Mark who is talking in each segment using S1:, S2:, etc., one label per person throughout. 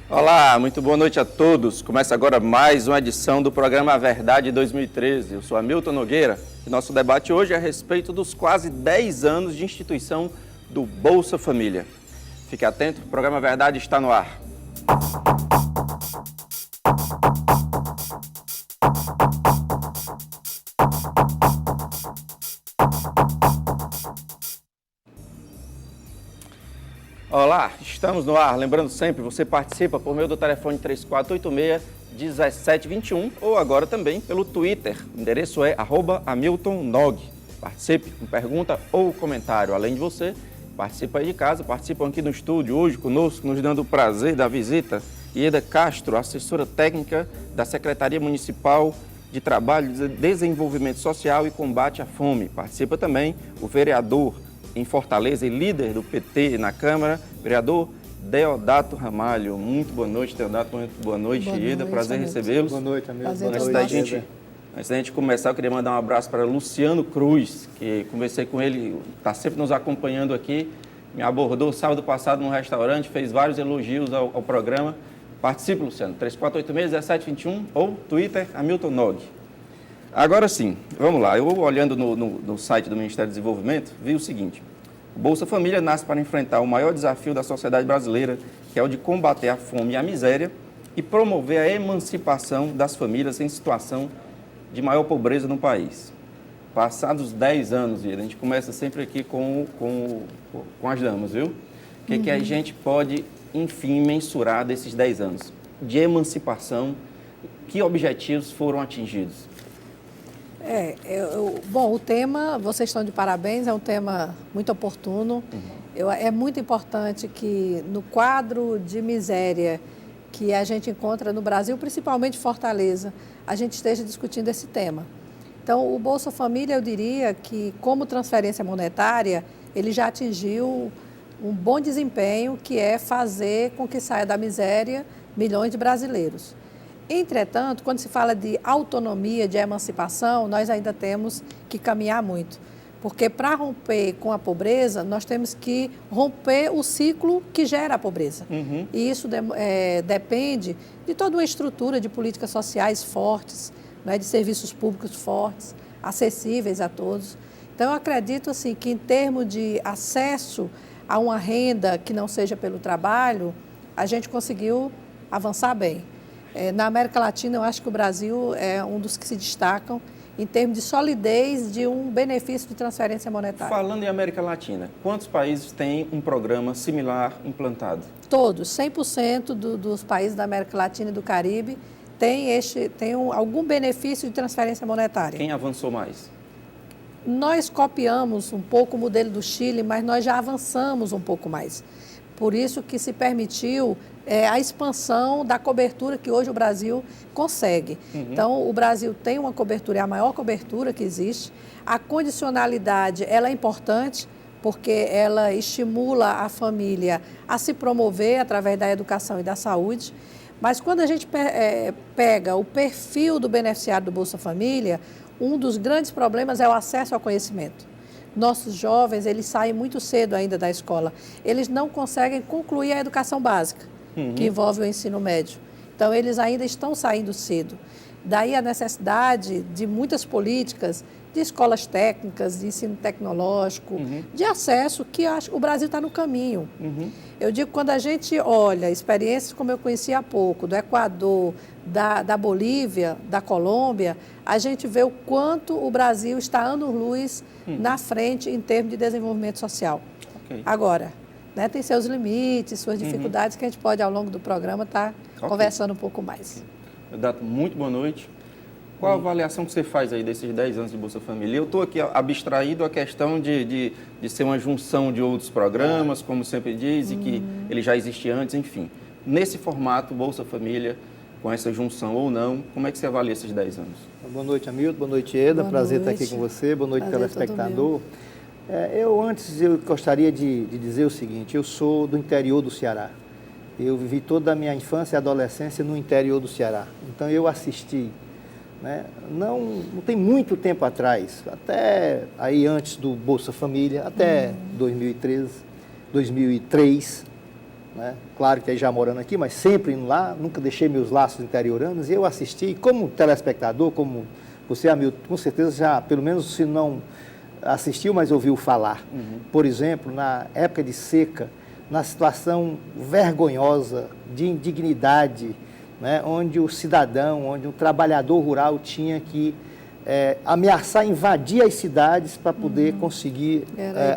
S1: Olá, muito boa noite a todos. Começa agora mais uma edição do programa A Verdade 2013. Eu sou Hamilton Nogueira e nosso debate hoje é a respeito dos quase 10 anos de instituição do Bolsa Família. Fique atento, o programa A Verdade está no ar. Olá, estamos no ar. Lembrando sempre, você participa por meio do telefone 3486-1721 ou agora também pelo Twitter. O endereço é @HamiltonNog. Participe com pergunta ou comentário. Além de você, participa aí de casa, participam aqui no estúdio hoje conosco, nos dando o prazer da visita, Ieda Castro, assessora técnica da Secretaria Municipal de Trabalho, Desenvolvimento Social e Combate à Fome. Participa também o vereador em Fortaleza e líder do PT na Câmara, vereador Deodato Ramalho. Muito boa noite, Deodato. Muito boa noite, Ieda. Prazer recebê-los.
S2: Boa noite, amigo.
S1: Antes da gente começar, eu queria mandar um abraço para Luciano Cruz, que conversei com ele, está sempre nos acompanhando aqui. Me abordou sábado passado num restaurante, fez vários elogios ao programa. Participe, Luciano, 3486-1721 ou Twitter, Hamilton Nog. Agora sim, vamos lá. Eu, olhando no site do Ministério do Desenvolvimento, vi o seguinte: o Bolsa Família nasce para enfrentar o maior desafio da sociedade brasileira, que é o de combater a fome e a miséria e promover a emancipação das famílias em situação de maior pobreza no país. Passados 10 anos, a gente começa sempre aqui com as damas, viu? O que a gente pode, enfim, mensurar desses 10 anos de emancipação? Que objetivos foram atingidos?
S3: Bom, o tema, vocês estão de parabéns, é um tema muito oportuno. É muito importante que no quadro de miséria que a gente encontra no Brasil, principalmente Fortaleza, a gente esteja discutindo esse tema. Então, o Bolsa Família, eu diria que, como transferência monetária, ele já atingiu um bom desempenho, que é fazer com que saia da miséria milhões de brasileiros. Entretanto, quando se fala de autonomia, de emancipação, nós ainda temos que caminhar muito. Porque para romper com a pobreza, nós temos que romper o ciclo que gera a pobreza. E isso depende de toda uma estrutura de políticas sociais fortes, né, de serviços públicos fortes, acessíveis a todos. Então, eu acredito assim, que em termos de acesso a uma renda que não seja pelo trabalho, a gente conseguiu avançar bem. Na América Latina, eu acho que o Brasil é um dos que se destacam em termos de solidez de um benefício de transferência monetária.
S1: Falando em América Latina, quantos países têm um programa similar implantado?
S3: Todos, 100% dos países da América Latina e do Caribe tem algum benefício de transferência monetária.
S1: Quem avançou mais?
S3: Nós copiamos um pouco o modelo do Chile, mas nós já avançamos um pouco mais. Por isso que se permitiu a expansão da cobertura que hoje o Brasil consegue. Então, o Brasil tem uma cobertura, é a maior cobertura que existe. A condicionalidade, ela é importante, porque ela estimula a família a se promover através da educação e da saúde. Mas quando a gente pega o perfil do beneficiário do Bolsa Família, um dos grandes problemas é o acesso ao conhecimento. Nossos jovens, eles saem muito cedo ainda da escola. Eles não conseguem concluir a educação básica, que envolve o ensino médio. Então, eles ainda estão saindo cedo. Daí a necessidade de muitas políticas, de escolas técnicas, de ensino tecnológico, de acesso, que acho que o Brasil está no caminho. Eu digo, quando a gente olha experiências como eu conheci há pouco, do Equador, da Bolívia, da Colômbia, a gente vê o quanto o Brasil está anos-luz na frente em termos de desenvolvimento social. Agora, né, tem seus limites, suas dificuldades que a gente pode, ao longo do programa, estar conversando um pouco mais.
S1: Deodato, muito boa noite. Qual a avaliação que você faz aí desses 10 anos de Bolsa Família? Eu estou aqui abstraído a questão de ser uma junção de outros programas, como sempre diz, e que ele já existia antes, enfim. Nesse formato, Bolsa Família, com essa junção ou não, como é que você avalia esses 10 anos?
S2: Boa noite, Hamilton. Boa noite, Ieda. Prazer estar aqui com você. Boa noite, telespectador. Eu gostaria de dizer o seguinte: eu sou do interior do Ceará. Eu vivi toda a minha infância e adolescência no interior do Ceará. Então, eu assisti, né, não tem muito tempo atrás, até aí antes do Bolsa Família, até 2003, né? Claro que aí já morando aqui, mas sempre indo lá, nunca deixei meus laços interioranos, e eu assisti, como telespectador, como você, Hamilton, com certeza já, pelo menos se não assistiu, mas ouviu falar. Por exemplo, na época de seca, na situação vergonhosa de indignidade, né, onde o cidadão, onde o trabalhador rural tinha que ameaçar invadir as cidades para poder conseguir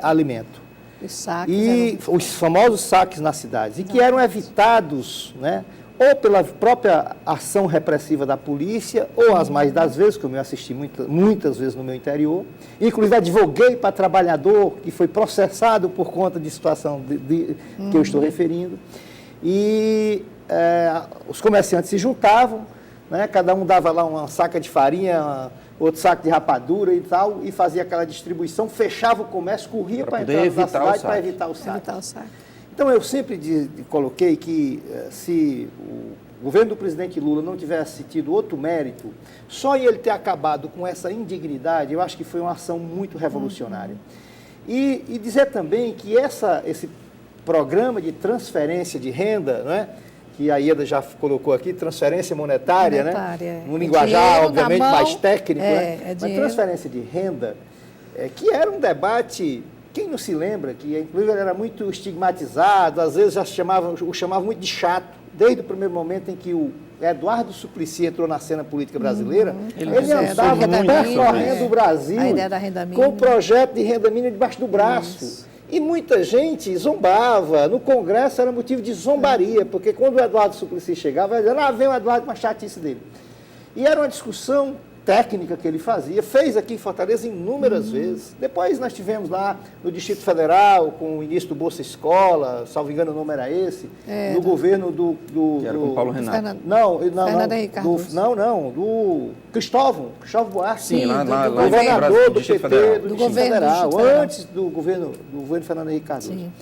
S2: alimento.
S3: Os saques
S2: E os famosos saques nas cidades, e que eram evitados, né, ou pela própria ação repressiva da polícia, ou as mais das vezes, como eu assisti muitas vezes no meu interior, inclusive advoguei para trabalhador que foi processado por conta de situação que eu estou referindo, e os comerciantes se juntavam, né, cada um dava lá uma saca de farinha, outro saco de rapadura e tal, e fazia aquela distribuição, fechava o comércio, corria para entrar na cidade para evitar o saque. Então, eu sempre coloquei que se o governo do presidente Lula não tivesse tido outro mérito, só em ele ter acabado com essa indignidade, eu acho que foi uma ação muito revolucionária. E dizer também que esse programa de transferência de renda, né, que a Ieda já colocou aqui, transferência monetária, né? Um linguajar, obviamente, mais técnico, né? Mas transferência de renda, que era um debate, quem não se lembra, que inclusive ele era muito estigmatizado, às vezes já o chamava muito de chato, desde o primeiro momento em que o Eduardo Suplicy entrou na cena política brasileira, ele andava percorrendo o Brasil com o projeto de renda mínima debaixo do braço. E muita gente zombava, no Congresso era motivo de zombaria, porque quando o Eduardo Suplicy chegava, ele dizia, vem o Eduardo com a chatice dele. E era uma discussão técnica que ele fazia, fez aqui em Fortaleza inúmeras vezes. Depois nós tivemos lá no Distrito Federal, com o início do Bolsa Escola, salvo engano o nome era esse, no governo
S1: que era com Paulo Renato.
S2: Do Cristóvão Buarque.
S1: Sim, lá
S2: governador do
S1: Distrito
S2: PT, do
S3: governo
S2: Federal,
S3: do Distrito Federal.
S2: antes do governo Fernando Henrique Cardoso.
S3: Sim.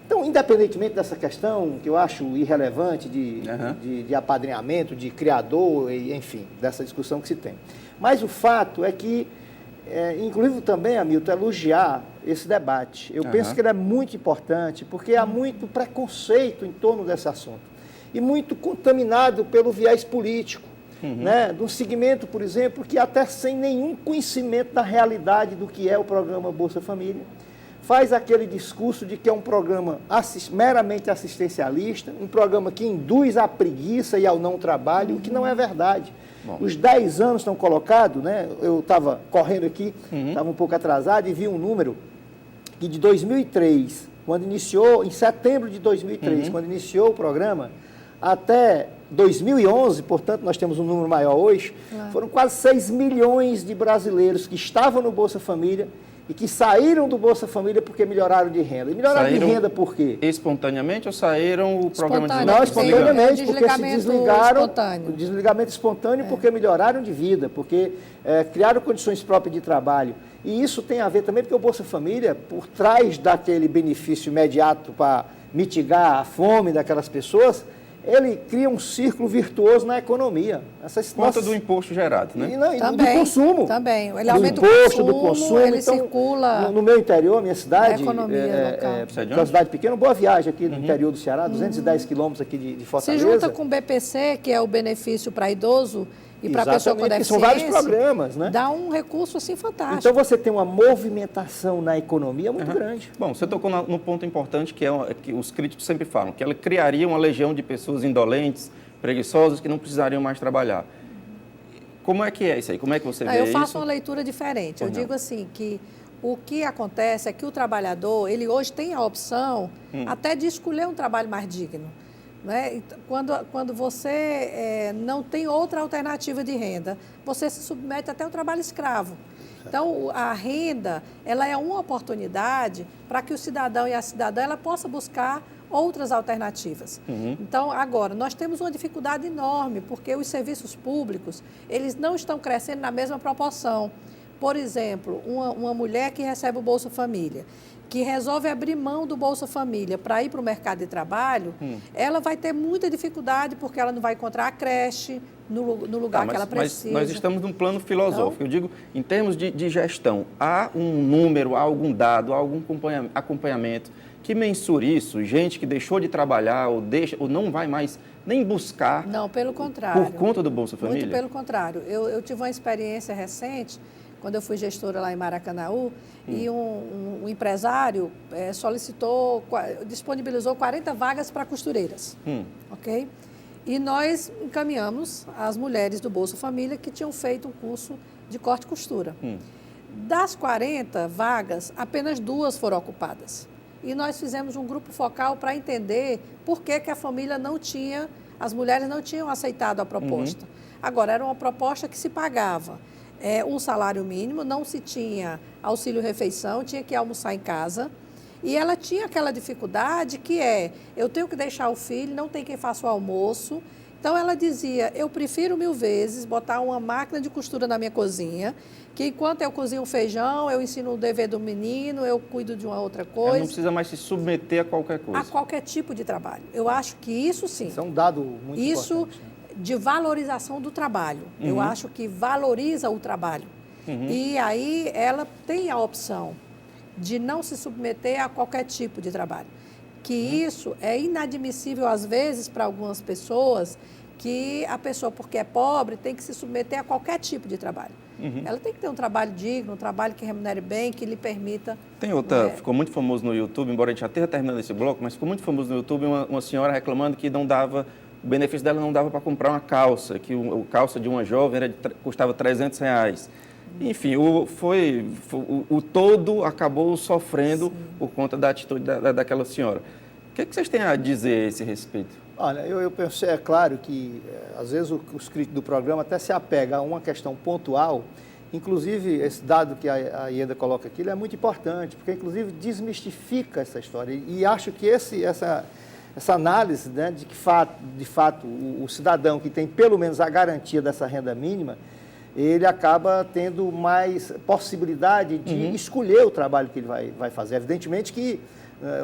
S2: Então, independentemente dessa questão, que eu acho irrelevante de apadrinhamento, de criador, enfim, dessa discussão que se tem. Mas o fato é que, inclusive também, Hamilton, elogiar esse debate. Eu penso que ele é muito importante, porque há muito preconceito em torno desse assunto. E muito contaminado pelo viés político. Né? De um segmento, por exemplo, que até sem nenhum conhecimento da realidade do que é o programa Bolsa Família, faz aquele discurso de que é um programa meramente assistencialista, um programa que induz à preguiça e ao não trabalho, o que não é verdade. Bom. Os 10 anos estão colocados, né? Eu estava correndo aqui, estava um pouco atrasado e vi um número que de 2003, quando iniciou, em setembro de 2003, quando iniciou o programa, até 2011, portanto, nós temos um número maior hoje, foram quase 6 milhões de brasileiros que estavam no Bolsa Família e que saíram do Bolsa Família porque melhoraram de renda. E melhoraram de renda por quê?
S1: Espontaneamente ou saíram o programa de
S2: Não, espontaneamente, porque se desligaram.
S3: Espontâneo.
S2: Desligamento espontâneo porque melhoraram de vida, porque criaram condições próprias de trabalho. E isso tem a ver também porque o Bolsa Família, por trás daquele benefício imediato para mitigar a fome daquelas pessoas, ele cria um círculo virtuoso na economia.
S1: Conta do imposto gerado, né?
S2: Do consumo.
S3: Também. Ele aumenta
S2: do consumo.
S3: Ele
S2: então,
S3: circula...
S2: No meu interior, minha cidade,
S3: é
S2: uma cidade pequena, Boa Viagem, aqui no interior do Ceará, 210 quilômetros aqui de Fortaleza.
S3: Se junta com o BPC, que é o benefício para idoso, e para a pessoa com deficiência,
S2: são vários programas, né?
S3: Dá um recurso assim fantástico.
S2: Então você tem uma movimentação na economia muito grande.
S1: Bom, você tocou no ponto importante que que os críticos sempre falam, que ela criaria uma legião de pessoas indolentes, preguiçosas, que não precisariam mais trabalhar. Como é que é isso aí? Como é que você vê isso?
S3: Eu faço uma leitura diferente. Eu digo assim, que o que acontece é que o trabalhador, ele hoje tem a opção até de escolher um trabalho mais digno. Né? Quando você não tem outra alternativa de renda, você se submete até ao trabalho escravo. Então, a renda, ela é uma oportunidade para que o cidadão e a cidadã ela possa buscar outras alternativas. Então, agora, nós temos uma dificuldade enorme, porque os serviços públicos, eles não estão crescendo na mesma proporção. Por exemplo, uma mulher que recebe o Bolsa Família, que resolve abrir mão do Bolsa Família para ir para o mercado de trabalho, ela vai ter muita dificuldade porque ela não vai encontrar a creche no lugar que ela precisa.
S1: Mas nós estamos num plano filosófico. Então, eu digo, em termos de gestão, há um número, há algum dado, há algum acompanhamento que mensure isso? Gente que deixou de trabalhar ou não vai mais nem buscar...
S3: Não, pelo contrário.
S1: Por conta do Bolsa Família?
S3: Muito pelo contrário. Eu tive uma experiência recente, quando eu fui gestora lá em Maracanaú, e um empresário disponibilizou 40 vagas para costureiras, ok? E nós encaminhamos as mulheres do Bolsa Família que tinham feito um curso de corte e costura. Das 40 vagas, apenas 2 foram ocupadas. E nós fizemos um grupo focal para entender por que a família não tinha, as mulheres não tinham aceitado a proposta. Agora, era uma proposta que se pagava um salário mínimo, não se tinha auxílio-refeição, tinha que almoçar em casa. E ela tinha aquela dificuldade que eu tenho que deixar o filho, não tem quem faça o almoço. Então, ela dizia, eu prefiro 1000 vezes botar uma máquina de costura na minha cozinha, que enquanto eu cozinho feijão, eu ensino o dever do menino, eu cuido de uma outra coisa.
S1: Ela não precisa mais se submeter a qualquer coisa.
S3: A qualquer tipo de trabalho. Eu acho que isso sim.
S2: Isso é um dado muito importante.
S3: Isso de valorização do trabalho. Eu acho que valoriza o trabalho. E aí ela tem a opção de não se submeter a qualquer tipo de trabalho. Que isso é inadmissível, às vezes, para algumas pessoas, que a pessoa, porque é pobre, tem que se submeter a qualquer tipo de trabalho. Ela tem que ter um trabalho digno, um trabalho que remunere bem, que lhe permita...
S1: Tem outra, ficou muito famoso no YouTube, embora a gente já esteja terminando esse bloco, mas ficou muito famoso no YouTube uma senhora reclamando que não dava, o benefício dela não dava para comprar uma calça, que o calça de uma jovem custava R$300. Enfim, o todo acabou sofrendo por conta da atitude daquela senhora. O que vocês têm a dizer a esse respeito?
S2: Olha, eu penso, é claro que às vezes os críticos do programa até se apega a uma questão pontual, inclusive esse dado que a Ieda coloca aqui, ele é muito importante, porque inclusive desmistifica essa história e acho que essa análise, né, de fato o cidadão que tem pelo menos a garantia dessa renda mínima, ele acaba tendo mais possibilidade de escolher o trabalho que ele vai fazer. Evidentemente que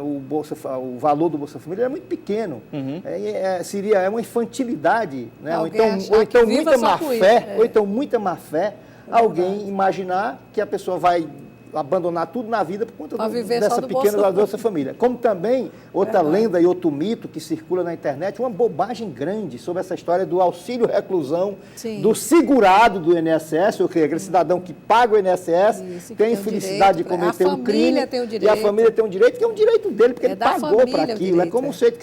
S2: o valor do Bolsa Família é muito pequeno. Seria uma infantilidade, né? ou então muita má fé, alguém imaginar que a pessoa vai abandonar tudo na vida por conta dessa pequena da Bolsa Família. Como também outra lenda e outro mito que circula na internet, uma bobagem grande sobre essa história do auxílio reclusão, do segurado do INSS, ou seja, aquele cidadão que paga o INSS, tem infelicidade de cometer um crime, e a família tem um direito, que é um direito dele, porque ele pagou para aquilo. É como o sujeito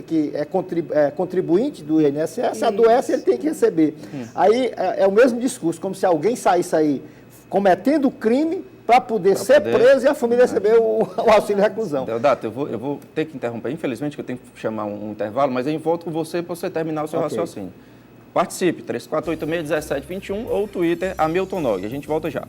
S2: que é contribuinte do INSS, adoece, ele tem que receber. Aí é o mesmo discurso, como se alguém saísse aí cometendo crime para poder ser preso e a família receber o auxílio reclusão.
S1: Deodato, eu vou ter que interromper, infelizmente, que eu tenho que chamar um intervalo, mas eu volto com você para você terminar o seu raciocínio. Participe, 3486-1721 ou Twitter, Hamilton Nog. A gente volta já.